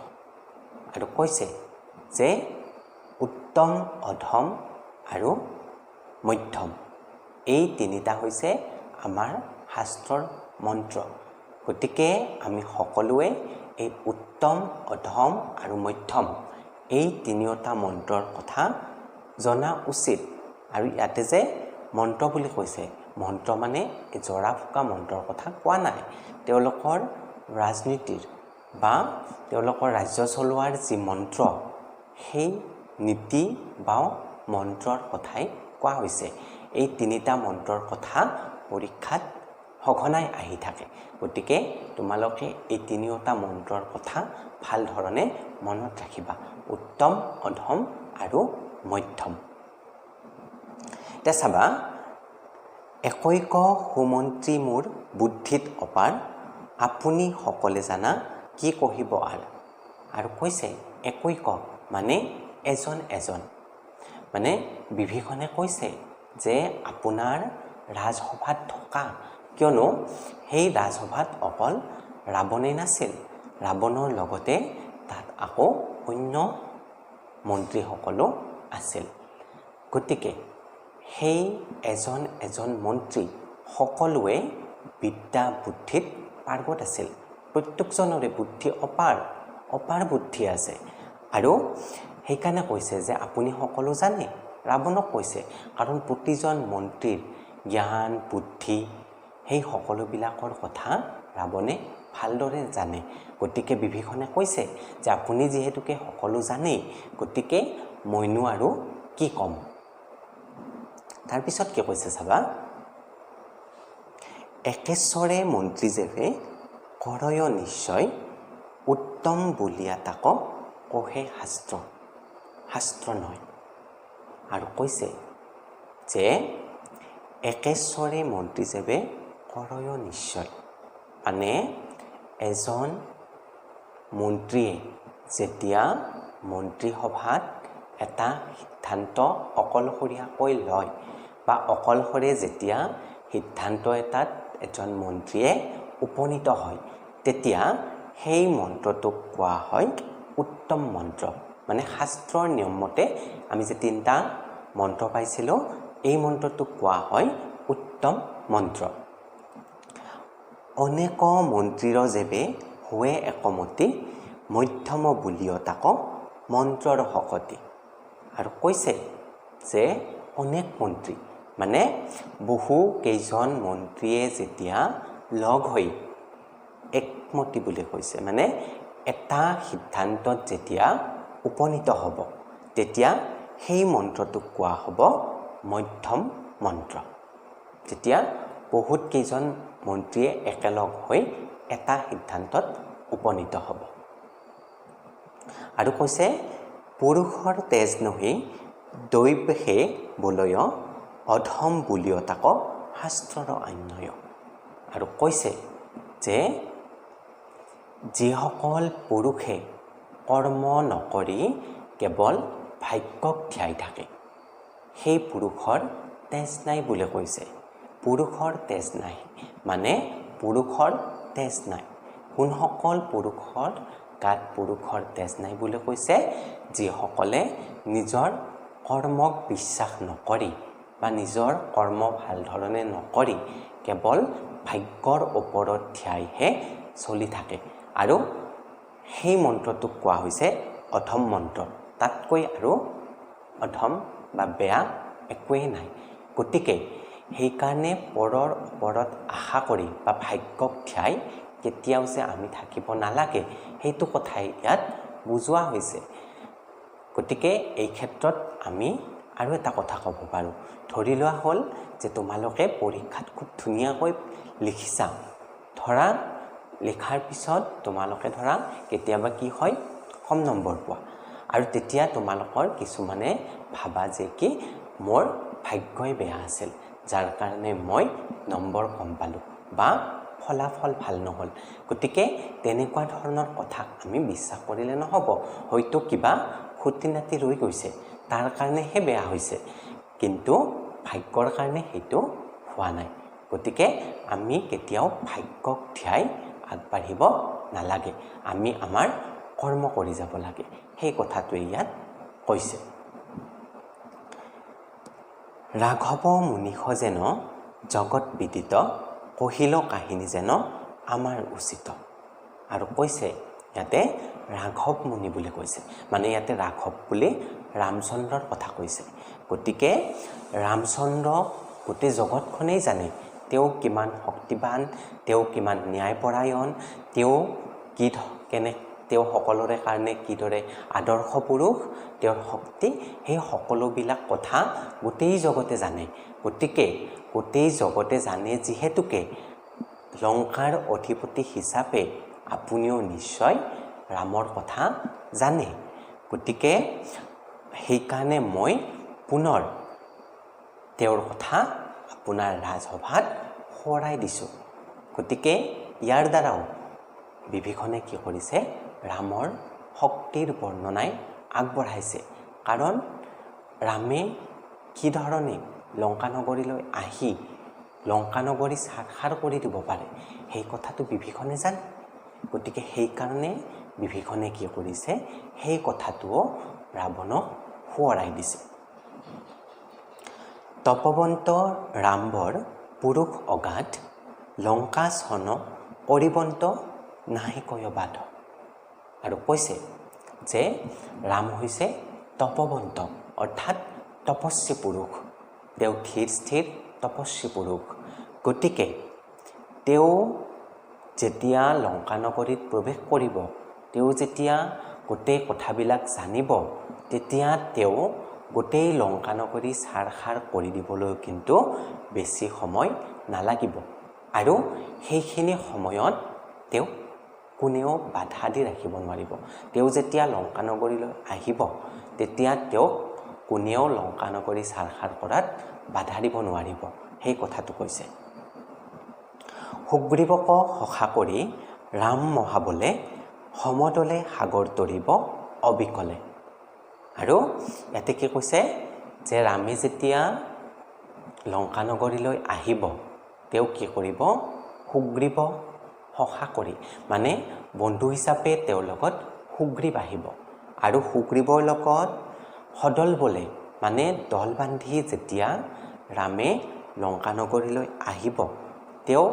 আৰু কৈছে যে উত্তম অধম আৰু মধ্যম এই তিনিটা হৈছে আমাৰ শাস্ত্ৰৰ মন্ত্ৰ গতিকে আমি সকলোৱে এই উত্তম অধম আৰু মধ্যম এই তিনিওটা মন্ত্ৰৰ কথা জনা উচিত আৰু ইয়াতে যে মন্ত্ৰ বুলি কৈছে মন্ত্ৰ মানে এই জৰা ফুকা মন্ত্ৰৰ কথা কোৱা নাই তেওঁলোকৰ ৰাজনীতিৰ বা তেওঁলোকৰ ৰাজ্য চলোৱাৰ যি মন্ত্ৰ সেই নীতি বা মন্ত্ৰৰ কথাই কোৱা হৈছে এই তিনিটা মন্ত্ৰৰ কথা পৰীক্ষাত সঘনাই আহি থাকে গতিকে তোমালোকে এই তিনিওটা মন্ত্ৰৰ কথা ভাল ধৰণে মনত ৰাখিবা উত্তম অধম আৰু মধ্যম এতিয়া চাবা একৈক সুমন্ত্ৰী মোৰ বুদ্ধিত অপাৰ আপুনি সকলে জানা কি কহিব আৰু কৈছে একৈক মানে এজন এজন মানে বিভীষণে কৈছে যে আপোনাৰ ৰাজসভাত থকা কিয়নো সেই ৰাজসভাত অকল ৰাৱণেই নাছিল ৰাৱণৰ লগতে তাত আকৌ অন্য মন্ত্ৰীসকলো আছিল গতিকে সেই এজন এজন মন্ত্ৰী সকলোৱে বিদ্যা বুদ্ধিত পাৰ্গত আছিল প্ৰত্যেকজনৰে বুদ্ধি অপাৰ বুদ্ধি আছে আৰু সেইকাৰণে কৈছে যে আপুনি সকলো জানে ৰাৱণক কৈছে কাৰণ প্ৰতিজন মন্ত্ৰীৰ জ্ঞান বুদ্ধি সেই সকলোবিলাকৰ কথা ৰাৱণে ভালদৰে জানে গতিকে বিভীষণে কৈছে যে আপুনি যিহেতুকে সকলো জানেই গতিকে মইনো আৰু কি ক'ম তাৰপিছত কি কৈছে চাবা একেশ্বৰে মন্ত্ৰী যেবে কৰয় নিশ্চয় উত্তম বুলিয়া তাক কহে শাস্ত্ৰ নহয় আৰু কৈছে যে একেশ্বৰে মন্ত্ৰী যেবে কৰয় নিশ্চয় মানে এজন মন্ত্ৰীয়ে যেতিয়া মন্ত্ৰীসভাত এটা সিদ্ধান্ত অকলশৰীয়াকৈ লয় বা অকলশৰে যেতিয়া সিদ্ধান্ত এটাত এজন মন্ত্ৰীয়ে উপনীত হয় তেতিয়া সেই মন্ত্ৰটোক কোৱা হয় উত্তম মন্ত্ৰ মানে শাস্ত্ৰৰ নিয়ম মতে আমি যে তিনিটা মন্ত্ৰ পাইছিলোঁ এই মন্ত্ৰটোক কোৱা হয় উত্তম মন্ত্ৰ অনেক মন্ত্ৰীৰ যেবে হোৱে একমতি মধ্যম বুলিও তাক মন্ত্ৰৰ শকতি আৰু কৈছে যে অনেক মন্ত্ৰী মানে বহু কেইজন মন্ত্ৰীয়ে যেতিয়া লগ হৈ একমতি বুলি কৈছে মানে এটা সিদ্ধান্তত যেতিয়া উপনীত হ'ব তেতিয়া সেই মন্ত্ৰটোক কোৱা হ'ব মধ্যম মন্ত্ৰ যেতিয়া বহুত কেইজন মন্ত্ৰীয়ে একেলগ হৈ এটা সিদ্ধান্তত উপনীত হ'ব আৰু কৈছে পুৰুষৰ তেজ নহি দৈৱহে বলয় অধম বুলিও তাক শাস্ত্ৰৰ অন্যয় আৰু কৈছে যে যিসকল পুৰুষে কৰ্ম নকৰি কেৱল ভাগ্যক ধ্যাই থাকে সেই পুৰুষৰ তেজ নাই বুলি কৈছে পুৰুষৰ তেজ নাই মানে পুৰুষৰ তেজ নাই কোনসকল পুৰুষৰ গাত পুৰুষৰ তেজ নাই বুলি কৈছে যিসকলে নিজৰ কৰ্মক বিশ্বাস নকৰি বা নিজৰ কৰ্ম ভাল ধৰণে নকৰি কেৱল ভাগ্যৰ ওপৰত ধ্যাইহে চলি থাকে আৰু সেই মন্ত্ৰটোক কোৱা হৈছে অধম মন্ত্ৰ তাতকৈ আৰু অধম বা বেয়া একোৱেই নাই গতিকে সেইকাৰণে পৰৰ ওপৰত আশা কৰি বা ভাগ্যক ধ্যাই কেতিয়াও যে আমি থাকিব নালাগে সেইটো কথাই ইয়াত বুজোৱা হৈছে গতিকে এই ক্ষেত্ৰত আমি আৰু এটা কথা ক'ব পাৰোঁ ধৰি লোৱা হ'ল যে তোমালোকে পৰীক্ষাত খুব ধুনীয়াকৈ লিখিছা ধৰা লিখাৰ পিছত তোমালোকে ধৰা কেতিয়াবা কি হয় কম নম্বৰ পোৱা আৰু তেতিয়া তোমালোকৰ কিছুমানে ভাবা যে কি মোৰ ভাগ্যই বেয়া আছিল যাৰ কাৰণে মই নম্বৰ কম পালোঁ বা ফলাফল ভাল নহ'ল গতিকে তেনেকুৱা ধৰণৰ কথা আমি বিশ্বাস কৰিলে নহ'ব হয়তো কিবা খুটি নাতি ৰৈ গৈছে তাৰ কাৰণেহে বেয়া হৈছে কিন্তু ভাগ্যৰ কাৰণে সেইটো হোৱা নাই গতিকে আমি কেতিয়াও ভাগ্যক ধ্যাই আগবাঢ়িব নালাগে আমি আমাৰ কৰ্ম কৰি যাব লাগে সেই কথাটোৱে ইয়াত কৈছে ৰাঘৱ মুনিষ যেন জগত বিদিত কহিল কাহিনী যেন আমাৰ উচিত আৰু কৈছে ইয়াতে ৰাঘৱ মুনি বুলি কৈছে মানে ইয়াতে ৰাঘৱ বুলি ৰামচন্দ্ৰৰ কথা কৈছে গতিকে ৰামচন্দ্ৰ গোটেই জগতখনেই জানে তেওঁ কিমান শক্তিবান তেওঁ কিমান ন্যায়পৰায়ণ তেওঁ সকলোৰে কাৰণে কিদৰে আদৰ্শ পুৰুষ তেওঁৰ শক্তি সেই সকলোবিলাক কথা গোটেই জগতে জানে গতিকে গোটেই জগতে জানে যিহেতুকে লংকাৰ অধিপতি হিচাপে আপুনিও নিশ্চয় ৰামৰ কথা জানে গতিকে সেইকাৰণে মই পুনৰ তেওঁৰ কথা আপোনাৰ ৰাজসভাত সোঁৱৰাই দিছোঁ গতিকে ইয়াৰ দ্বাৰাও বিভীষণে কি কৰিছে ৰামৰ শক্তিৰ বৰ্ণনাই আগবঢ়াইছে কাৰণ ৰামে কি ধৰণে লংকানগৰীলৈ আহি লংকানগৰী সাক্ষাৎ কৰি দিব পাৰে সেই কথাটো বিভীষণে জানে গতিকে সেইকাৰণে বিভীষণে কি কৰিছে সেই কথাটোও ৰাৱণক সোঁৱৰাই দিছে তপৱন্ত ৰামবৰ পুৰুষ অগাধ লংকা ছন কৰিবন্ত নাহিকয় বাধ আৰু কৈছে যে ৰাম হৈছে তপৱন্ত অৰ্থাৎ তপস্বী পুৰুষ তেওঁ ধীৰ স্থিৰ তপস্বী পুৰুষ গতিকে তেওঁ যেতিয়া লংকানগৰীত প্ৰৱেশ কৰিব তেওঁ যেতিয়া গোটেই কথাবিলাক জানিব তেতিয়া তেওঁ গোটেই লংকানগৰী ছাৰখাৰ কৰি দিবলৈ কিন্তু বেছি সময় নালাগিব আৰু সেইখিনি সময়ত তেওঁ কোনেও বাধা দি ৰাখিব নোৱাৰিব তেওঁ যেতিয়া লংকানগৰীলৈ আহিব তেতিয়া তেওঁক কোনেও লংকানগৰী ছাৰখাৰ কৰাত বাধা দিব নোৱাৰিব সেই কথাটো কৈছে সুগ্ৰীৱক সখা কৰি ৰাম মহাবলে সমদলে সাগৰ তৰিব অবিকলে আৰু ইয়াতে কি কৈছে যে ৰামে যেতিয়া লংকানগৰীলৈ আহিব তেওঁ কি কৰিব সুগ্ৰীৱ সখা কৰি মানে বন্ধু হিচাপে তেওঁৰ লগত সুগ্ৰীৱ আহিব আৰু সুগ্ৰীৱৰ লগত সদল বলে মানে দল বান্ধি যেতিয়া ৰামে লংকানগৰীলৈ আহিব তেওঁ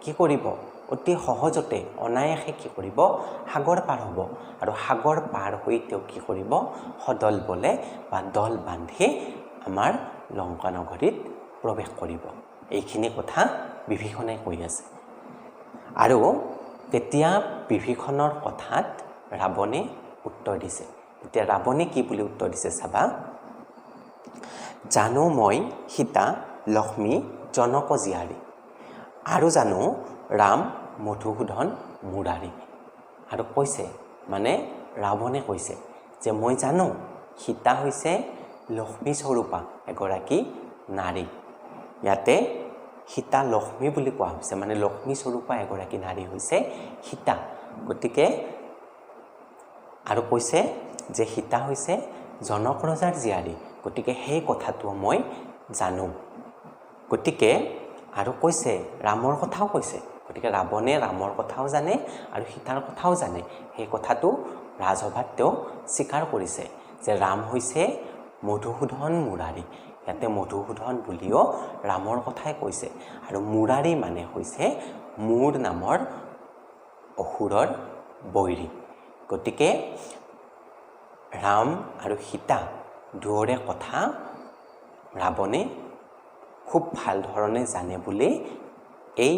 কি কৰিব অতি সহজতে অনায়াসে কি কৰিব সাগৰ পাৰ হ'ব আৰু সাগৰ পাৰ হৈ তেওঁ কি কৰিব সদল বলে বা দল বান্ধি আমাৰ লংকানগৰীত প্ৰৱেশ কৰিব এইখিনি কথা বিভীষণে কৈ আছে আৰু তেতিয়া বিভীষণৰ কথাত ৰাৱণে উত্তৰ দিছে এতিয়া ৰাৱণে কি বুলি উত্তৰ দিছে চাবা জানো মই সীতা লক্ষ্মী জনক জীয়াৰী আৰু জানো ৰাম মধুসূদন মুৰাৰী আৰু কৈছে মানে ৰাৱণে কৈছে যে মই জানো সীতা হৈছে লক্ষ্মী স্বৰূপা এগৰাকী নাৰী ইয়াতে সীতা লক্ষ্মী বুলি কোৱা হৈছে মানে লক্ষ্মী স্বৰূপা এগৰাকী নাৰী হৈছে সীতা গতিকে আৰু কৈছে যে সীতা হৈছে জনক ৰজাৰ জীয়াৰী গতিকে সেই কথাটো মই জানো গতিকে আৰু কৈছে ৰামৰ কথাও কৈছে গতিকে ৰাৱণে ৰামৰ কথাও জানে আৰু সীতাৰ কথাও জানে সেই কথাটো ৰাজসভাত তেওঁ স্বীকাৰ কৰিছে যে ৰাম হৈছে মধুসূদন মুৰাৰী ইয়াতে মধুসূদন বুলিও ৰামৰ কথাই কৈছে আৰু মুৰাৰী মানে হৈছে মূৰ নামৰ অসুৰৰ বৈৰী গতিকে ৰাম আৰু সীতা দুয়োৰে কথা ৰাৱণে খুব ভাল ধৰণে জানে বুলি এই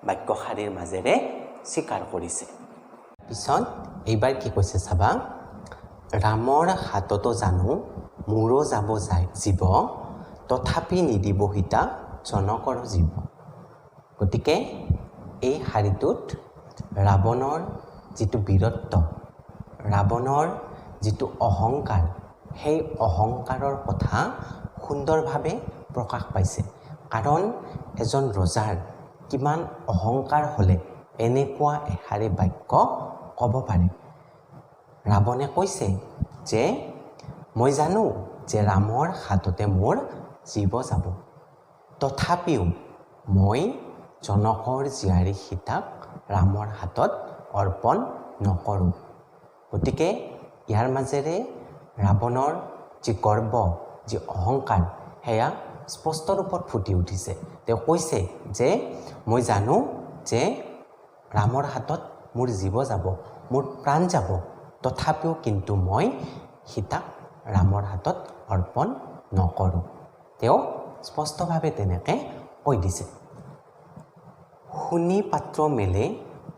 বাক্যশাৰীৰ মাজেৰে স্বীকাৰ কৰিছে পিছত এইবাৰ কি কৈছে চাবা ৰামৰ হাততো জানো মোৰো যাব যায় জীৱ তথাপি নিদিব সীতা জনকৰ জীৱ গতিকে এই শাৰীটোত ৰাৱণৰ যিটো বীৰত্ব ৰাৱণৰ যিটো অহংকাৰ সেই অহংকাৰৰ কথা সুন্দৰভাৱে প্ৰকাশ পাইছে কাৰণ এজন ৰজাৰ কিমান অহংকাৰ হ'লে এনেকুৱা এষাৰি বাক্য ক'ব পাৰে ৰাৱণে কৈছে যে মই জানো যে ৰামৰ হাততে মোৰ জীৱ যাব তথাপিও মই জনকৰ জীয়াৰী সীতাক ৰামৰ হাতত অৰ্পণ নকৰোঁ গতিকে ইয়াৰ মাজেৰে ৰাৱণৰ যি গৰ্ব যি অহংকাৰ সেয়া স্পষ্ট ৰূপত ফুটি উঠিছে তেওঁ কৈছে যে মই জানো যে ৰামৰ হাতত মোৰ জীৱ যাব মোৰ প্ৰাণ যাব তথাপিও কিন্তু মই সীতাক ৰামৰ হাতত অৰ্পণ নকৰোঁ তেওঁ স্পষ্টভাৱে তেনেকৈ কৈ দিছে শুনি পাত্ৰ মেলে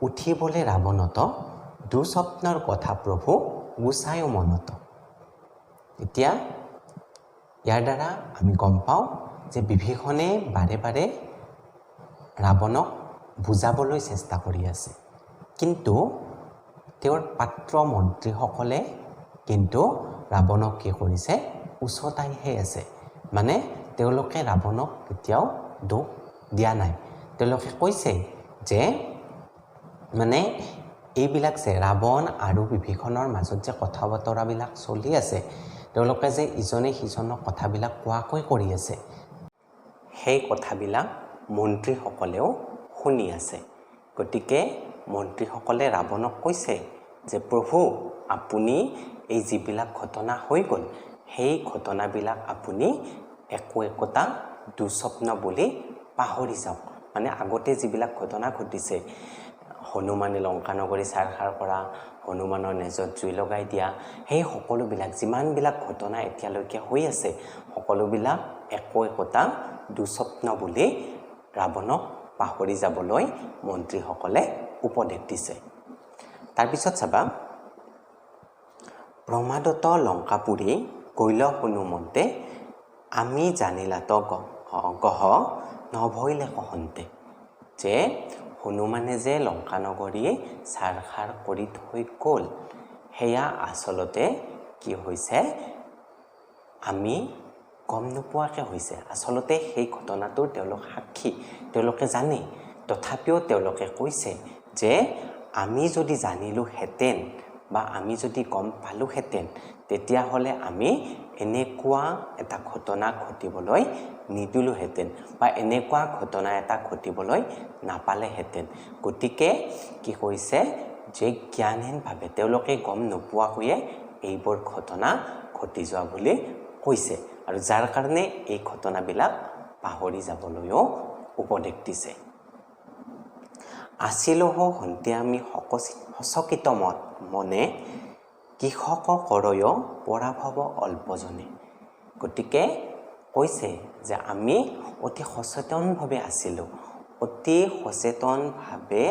উঠিবলৈ ৰাৱণত দুস্বপ্নৰ কথা প্ৰভু গুচায় মনত এতিয়া ইয়াৰ দ্বাৰা আমি গম পাওঁ যে বিভীষণে বাৰে বাৰে ৰাৱণক বুজাবলৈ চেষ্টা কৰি আছে কিন্তু তেওঁৰ পাত্ৰ মন্ত্ৰীসকলে কিন্তু ৰাৱণক কি কৰিছে উচতাইহে আছে মানে তেওঁলোকে ৰাৱণক কেতিয়াও দোষ দিয়া নাই তেওঁলোকে কৈছে যে মানে এইবিলাক যে ৰাৱণ আৰু বিভীষণৰ মাজত যে কথা বতৰাবিলাক চলি আছে তেওঁলোকে যে ইজনে সিজনক কথাবিলাক কোৱাকৈ কৰি আছে সেই কথাবিলাক মন্ত্ৰীসকলেও শুনি আছে গতিকে মন্ত্ৰীসকলে ৰাৱণক কৈছে যে প্ৰভু আপুনি এই যিবিলাক ঘটনা হৈ গ'ল সেই ঘটনাবিলাক আপুনি একোটা দুস্বপ্ন বুলি পাহৰি যাওক মানে আগতে যিবিলাক ঘটনা ঘটিছে হনুমানে লংকানগৰী ছাৰখাৰ কৰা হনুমানৰ নেজত জুই লগাই দিয়া সেই সকলোবিলাক যিমানবিলাক ঘটনা এতিয়ালৈকে হৈ আছে সকলোবিলাক একোটা দুস্বপ্ন বুলি ৰাৱণক পাহৰি যাবলৈ মন্ত্ৰীসকলে উপদেশ দিছে তাৰপিছত চাবা প্ৰমাদত লংকাপুৰী কৈল হনুমন্তে আমি জানিলাত গহ নভৈলে কহন্তে যে হনুমানে যে লংকানগৰী ছাৰখাৰ কৰি থৈ গ'ল সেয়া আচলতে কি হৈছে আমি গম নোপোৱাকৈ হৈছে আচলতে সেই ঘটনাটোৰ তেওঁলোক সাক্ষী তেওঁলোকে জানে তথাপিও তেওঁলোকে কৈছে যে আমি যদি জানিলোহেঁতেন বা আমি যদি গম পালোহেঁতেন তেতিয়াহ'লে আমি এনেকুৱা এটা ঘটনা ঘটিবলৈ নিদিলোহেঁতেন বা এনেকুৱা ঘটনা এটা ঘটিবলৈ নাপালেহেঁতেন। গতিকে কি কৈছে যে জ্ঞানহীনভাৱে তেওঁলোকে গম নোপোৱাকৈয়ে এইবোৰ ঘটনা ঘটি যোৱা বুলি কৈছে আৰু যাৰ কাৰণে এই ঘটনাবিলাক পাহৰি যাবলৈও উপদেশ দিছে। আছিলো হন্তে আমি সচকিত মনে কৃষক কৰয় পৰাভৱ অল্পজনে। গতিকে কৈছে যে আমি অতি সচেতনভাৱে আছিলোঁ, অতি সচেতনভাৱে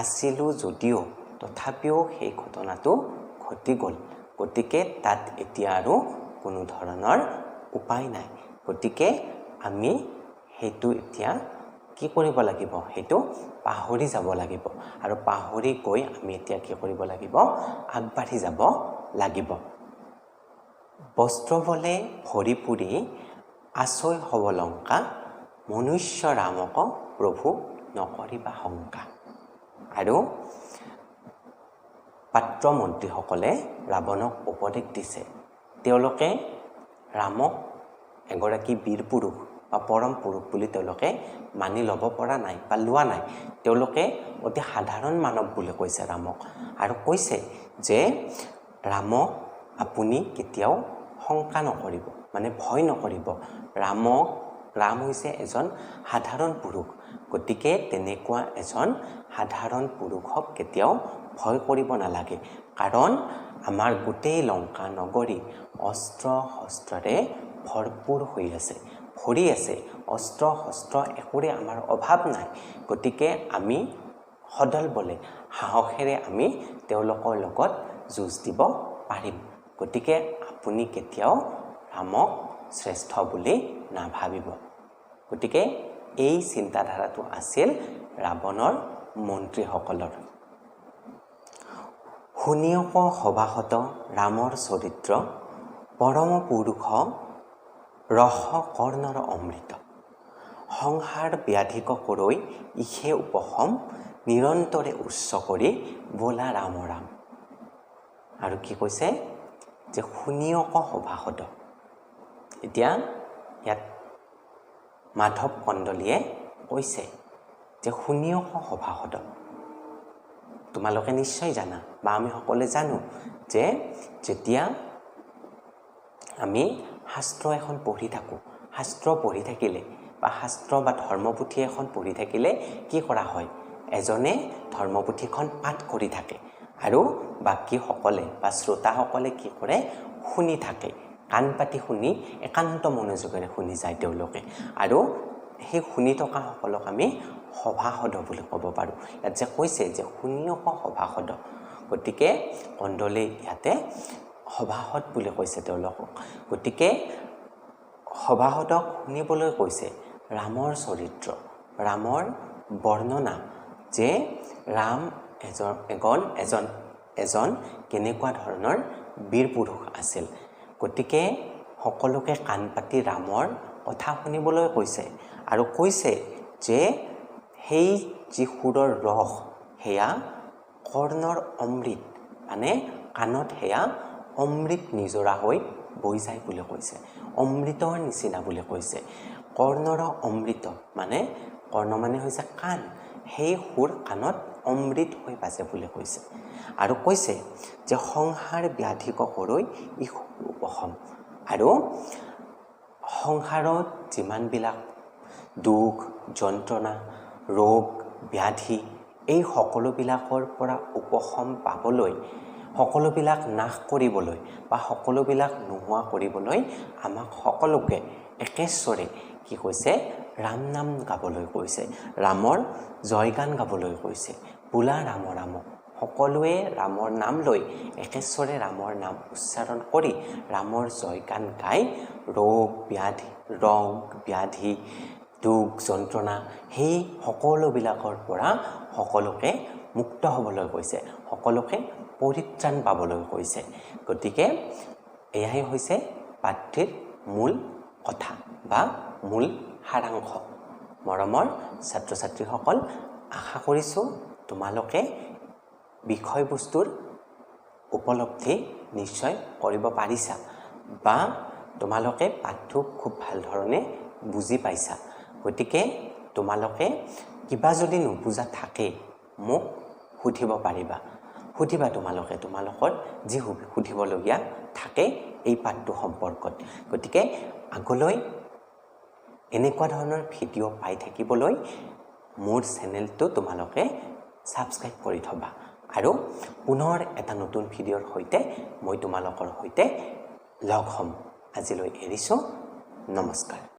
আছিলোঁ যদিও তথাপিও সেই ঘটনাটো ঘটি গ'ল। গতিকে তাত এতিয়া আৰু কোনো ধৰণৰ উপায় নাই। গতিকে আমি সেইটো এতিয়া কি কৰিব লাগিব, সেইটো পাহৰি যাব লাগিব আৰু পাহৰি গৈ আমি এতিয়া কি কৰিব লাগিব, আগবাঢ়ি যাব লাগিব। বস্ত্ৰ বলে ভৰি পুৰি আচৈ হব লংকা, মনুষ্য ৰামক প্ৰভু নকৰিবা শংকা। আৰু পাত্ৰ মন্ত্ৰীসকলে ৰাৱণক উপদেশ দিছে। তেওঁলোকে ৰামক এগৰাকী বীৰ পুৰুষ বা পৰম পুৰুষ বুলি তেওঁলোকে মানি ল'ব পৰা নাই বা লোৱা নাই। তেওঁলোকে অতি সাধাৰণ মানৱ বুলি কৈছে ৰামক আৰু কৈছে যে ৰামক আপুনি কেতিয়াও শংকা নকৰিব, মানে ভয় নকৰিব। ৰাম হৈছে এজন সাধাৰণ পুৰুষ। গতিকে তেনেকুৱা এজন সাধাৰণ পুৰুষক কেতিয়াও ভয় কৰিব নালাগে, কাৰণ আমাৰ গোটেই লংকা নগৰী অস্ত্ৰ শস্ত্ৰৰে ভৰপূৰ হৈ আছে, ভৰি আছে। অস্ত্ৰ শস্ত্ৰ একোৰে আমাৰ অভাৱ নাই। গতিকে আমি সদল বলে সাহসেৰে আমি তেওঁলোকৰ লগত যুঁজ দিব পাৰিম। গতিকে আপুনি কেতিয়াও ৰামক শ্ৰেষ্ঠ বুলি নাভাবিব। গতিকে এই চিন্তাধাৰাটো আছিল ৰাৱণৰ মন্ত্ৰীসকলৰ। শুনিয়ক সভাসত ৰামৰ চৰিত্ৰ, পৰম পুৰুষ ৰস কৰ্ণৰ অমৃত। সংসাৰ ব্যাধিক কৰৈ ইহে উপশম, নিৰন্তৰে উচ্চ কৰি বোলা ৰাম ৰাম। আৰু কি কৈছে যে শুনিয়ক সভাসত। এতিয়া ইয়াত মাধৱ কন্দলীয়ে কৈছে যে শুনিয়ক সভাসত। তোমালোকে নিশ্চয় জানা বা আমি সকলোৱে জানো যে যেতিয়া আমি শাস্ত্ৰ এখন পঢ়ি থাকোঁ, শাস্ত্ৰ পঢ়ি থাকিলে বা শাস্ত্ৰ বা ধৰ্মপুথি এখন পঢ়ি থাকিলে কি কৰা হয়, এজনে ধৰ্মপুথিখন পাঠ কৰি থাকে আৰু বাকীসকলে বা শ্ৰোতাসকলে কি কৰে, শুনি থাকে। কাণ পাতি শুনি একান্ত মনোযোগেৰে শুনি যায় তেওঁলোকে। আৰু সেই শুনি থকাসকলক আমি সভাসদ বুলি ক'ব পাৰোঁ। ইয়াত যে কৈছে যে শুনিয়ক সভাসদ, গতিকে কন্দলীয়ে ইয়াতে সভাসদ বুলি কৈছে তেওঁলোকক। গতিকে সভাসদক শুনিবলৈ কৈছে ৰামৰ চৰিত্ৰ, ৰামৰ বৰ্ণনা, যে ৰাম এজন কেনেকুৱা ধৰণৰ বীৰ পুৰুষ আছিল। গতিকে সকলোকে কাণ পাতি ৰামৰ কথা শুনিবলৈ কৈছে আৰু কৈছে যে সেই যি সুৰৰ ৰস সেয়া কৰ্ণৰ অমৃত, মানে কাণত সেয়া অমৃত নিজৰা হৈ বৈ যায় বুলি কৈছে, অমৃতৰ নিচিনা বুলি কৈছে। কৰ্ণৰ অমৃত মানে কৰ্ণ মানে হৈছে কাণ, সেই সুৰ কাণত অমৃত হৈ বাজে বুলি কৈছে। আৰু কৈছে যে সংসাৰ ব্যাধিক কৰৈ ই উপশম। আৰু সংসাৰত যিমানবিলাক দুখ যন্ত্ৰণা ৰোগ ব্যাধি, এই সকলোবিলাকৰ পৰা উপশম পাবলৈ, সকলোবিলাক নাশ কৰিবলৈ বা সকলোবিলাক নোহোৱা কৰিবলৈ আমাক সকলোকে একেশ্বৰে কি কৈছে, ৰাম নাম গাবলৈ কৈছে, ৰামৰ জয়গান গাবলৈ কৈছে। বোলা ৰাম ৰাম, সকলোৱে ৰামৰ নাম লৈ একেশ্বৰে ৰামৰ নাম উচ্চাৰণ কৰি ৰামৰ জয়গান গাই ৰোগ ব্যাধি দুখ যন্ত্ৰণা সেই সকলোবিলাকৰ পৰা সকলোকে মুক্ত হ'বলৈ কৈছে, সকলোকে পৰিত্ৰাণ পাবলৈ কৈছে। গতিকে এয়াই হৈছে পাঠটিৰ মূল কথা বা মূল সাৰাংশ। মৰমৰ ছাত্ৰ ছাত্ৰীসকল, আশা কৰিছোঁ তোমালোকে বিষয়বস্তুৰ উপলব্ধি নিশ্চয় কৰিব পাৰিছা বা তোমালোকে পাঠটো খুব ভাল ধৰণে বুজি পাইছা গতিকে তোমালোকে কিবা যদি নুবুজা থাকে মোক সুধিব পাৰিবা সুধিবা তোমালোকৰ যি সুধিবলগীয়া থাকে এই পাঠটো সম্পৰ্কত গতিকে আগলৈ এনেকুৱা ধৰণৰ ভিডিঅ' পাই থাকিবলৈ মোৰ চেনেলটো তোমালোকে সাবস্ক্ৰাইব কৰি থবা আৰু পুনৰ এটা নতুন ভিডিঅ'ৰ সৈতে মই তোমালোকৰ সৈতে লগ হ'ম আজিলৈ এৰিছো নমস্কাৰ